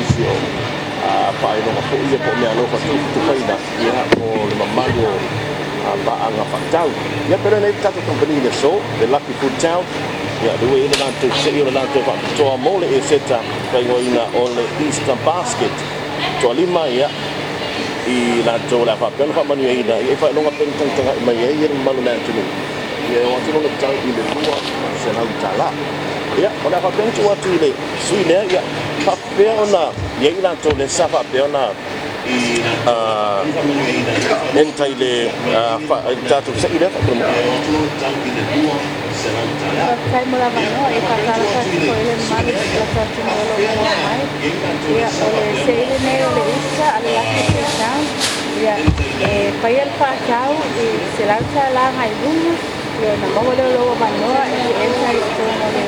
visio pa ino ko ia po me alo fa tu faina ia ko le mamago ba anga fatau ia pero nei tato company de so the lucky Foodtown ia do ina na tu se ina na tu fa to mole e seta kai go ina ole Easter basket to lima ia I la to la fa pen fa manu ina e fa longa pen tanga mai ia malu na tu ia o tu longa tau I le lua se na utala ia ona fa pen tu atu le sui le ia fa peona ia ina to le sa fa peona I entai le fa tatu se ida fa Kai mula mano e pakala ka ko ele mali ka sa tino lo mai ia ole seile ne ole isa ala la Foodtown ia pai al pa tau I se lanza la ngai bunga ia na mo lo mano e entai to ole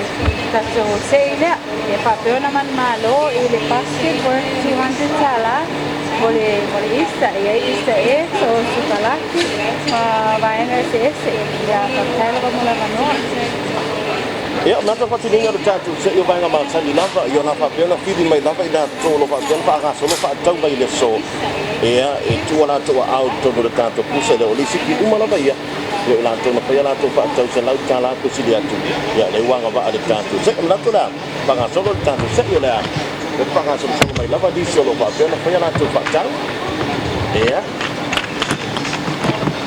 ta so seile e pa peona man malo e le basket for 200 sala ole isa e so su kalaki va NSS ia pakala ka mula mano ia na ta pati ninga tatu se yo vai ngama sani lava yo na fa pena fidi mai lava ina tolo fa pen fa ga solo fa tau mai le so ia e tu ala to out to do tanto pusa de olisi ki uma lava ia yo la to na pa la to fa tau se lau tala ko si dia tu ia le wanga va ale tanto se na to la fa ga solo tanto se yo la e fa ga solo mai lava di solo fa pena pa la to fa tau ia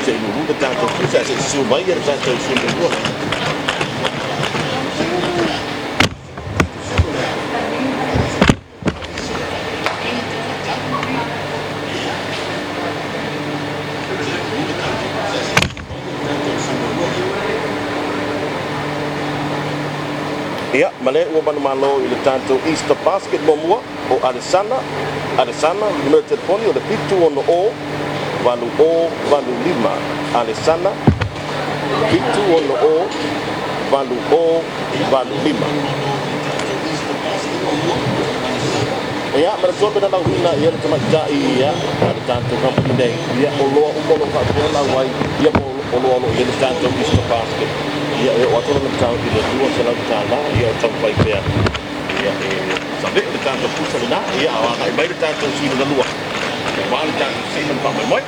se no do tanto pusa se su mai ia tanto su do ia male ua manumalo I le tanto Easter basket momua o Adesana United Pony o le pitu ono o valu lima Adesana pitu ono o valu lima ia mara sobe na lauhina ia le tamatai ia le tanto company day ia o loa umolo fa pela wai ia o loa ia le tanto Easter basket ia e o atoro na tau I le dua se lau tala ia o tau pai pea ia e sabe le tanto pusa le na ia o ana mai le tanto si le lua e wa le tanto si le pa mai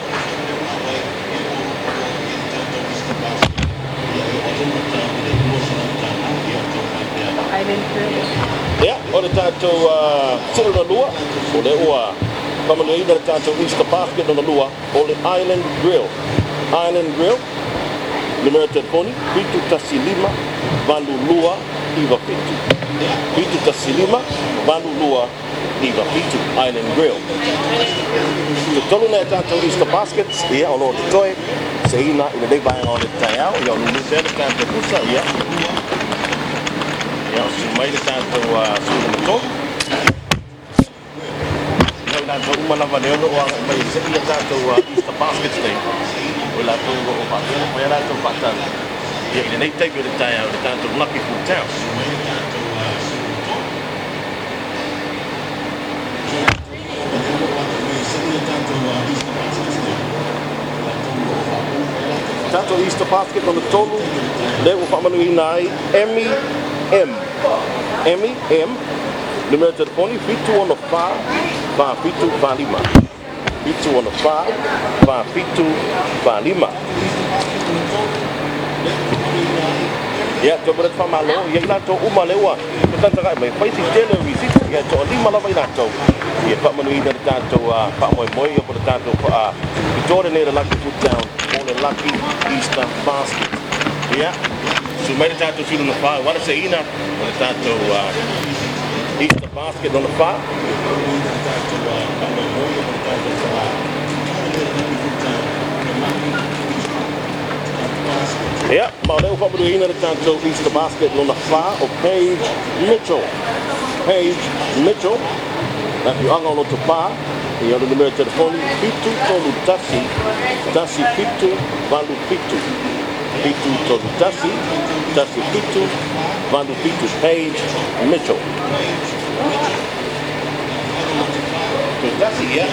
ia o le tanto si le lua o le ua pamanu ina le tanto Easter basket no lua o le Island Grill Limited Pony, pitu tasi lima, valu lua, iwa pitu. Pitu tasi lima, valu lua, iwa pitu, Island Grill. Te tolu na tanto Easter baskets, ia ono te toe, se ina ina dei vai on te taiao, ia ono ni tele tanto pusa, ia. Ia o si mai le tanto suna mato. Ia tanto umana vaneo o mai se ina tanto Easter baskets nei. La to o pa o la to pata ia nei tai o le tai o le tanto lucky Foodtown tanto Easter basket on the tolu le o pa manu inai Emmy Limited Pony fitu on the fa fitu fa lima Pitu ono fa pitu fa lima. Ya to berat fa malo ya ina to uma lewa. Kita tak mai pai si tele visit ya to lima la ina to. Ya pa manu ina to pa moi ya por tanto fa Jordan ne la Foodtown on the lucky Easter basket. Ya. So mai tanto sino no fa, wala se ina on tanto Easter basket on the fa. Ja, maar nu van de ene kant zo Easter basket nog fa op Paige Mitchell. Dat je angel op de pa. Je had de nummer telefoon Pitu tolu Tassi Pitu valu Pitu. Pitu tolu Tassi Pitu valu Pitu Paige Mitchell. Dus Tassi ja.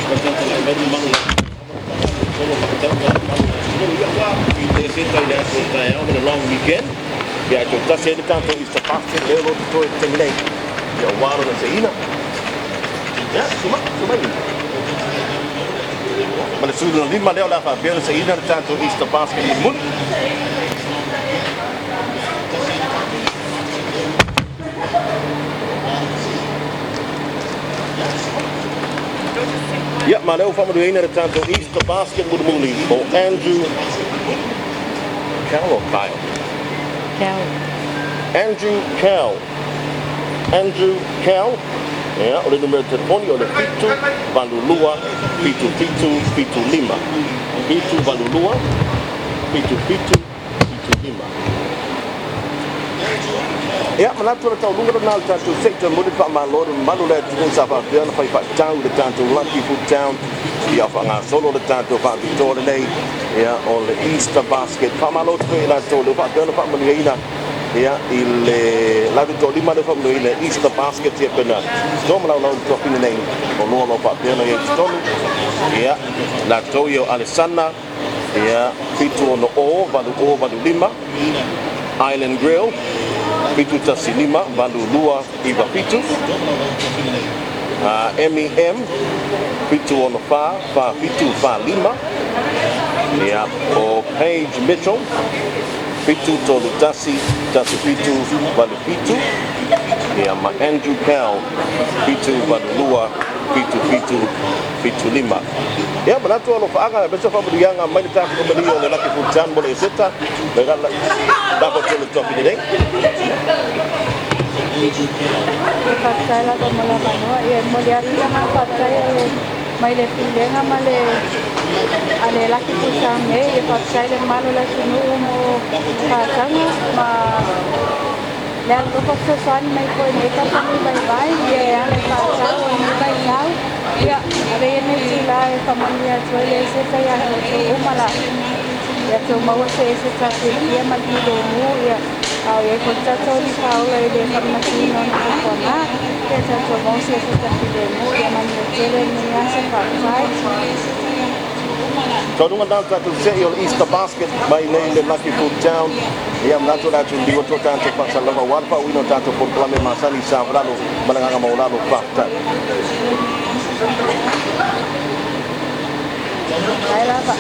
Dat is een beetje makkelijk. On a long weekend. Ja, dat is de kant is te pakken. Heel veel te termijnen. Ja, waarom dat ze ina? Ya, cuma ini. Mana sudah 5 leo lah biar saya ina tanto Easter basket mun. Ya, maar leo van de ene tanto Easter basket mun muli o Andrew Cal or Kyle. Andrew Cal. Ya, oleh nombor telefon oleh Pitu Valulua Pitu 5. Pitu Valulua Pitu 5. Ya, menatur atau lunga nal tanto sektor mudik Pak Malor malu le tun sapa pian fai Pak Town de tanto Lucky Foodtown ya fa nga solo de tanto Pak Victoria Day ya oleh Easter basket Pak Malor tu la tolo Pak pian Pak Melina ya il lagu to lima de family in Easter basket ya pena do mala no to pin nei o no pa piano ya stolu ya la toyo Alessandra ya pitu no o balu lima Island Grill pitu tasi lima balu lua iba pitu MEM pitu no fa pitu fa lima ya o Paige Mitchell Pitu tolu tasi pitu balu pitu ya ma Andrew Cal pitu balu lua pitu lima ya benatu alo faaga besok fa budi yang mai ta ko beli oleh Lucky Foodtown boleh seta dengan dapat tolu top ini deh Paksaila ko malakano ya moliari na paksaila mai le pilenga male ale Lucky Foodtown e paksaila malo la sunu mo kasanga ma dan ko paksasan mai ko ne ka kami bye ya ale paksaila ni bai now ya ale ne sila e familia suele se kaya so umala ya so mau se ta ya mali de mu ya au ya ko ta to ni Paula de farmasi non ko na que se tomó si eso está pidiendo ya mantiene ni hace parte so dunga dan tanto sale Easter basket by name the Lucky Foodtown ya menatur atu di otro tanto pasal lava warpa wino tanto por clame masani sabralo mananga maulalo fakta Baiklah Pak.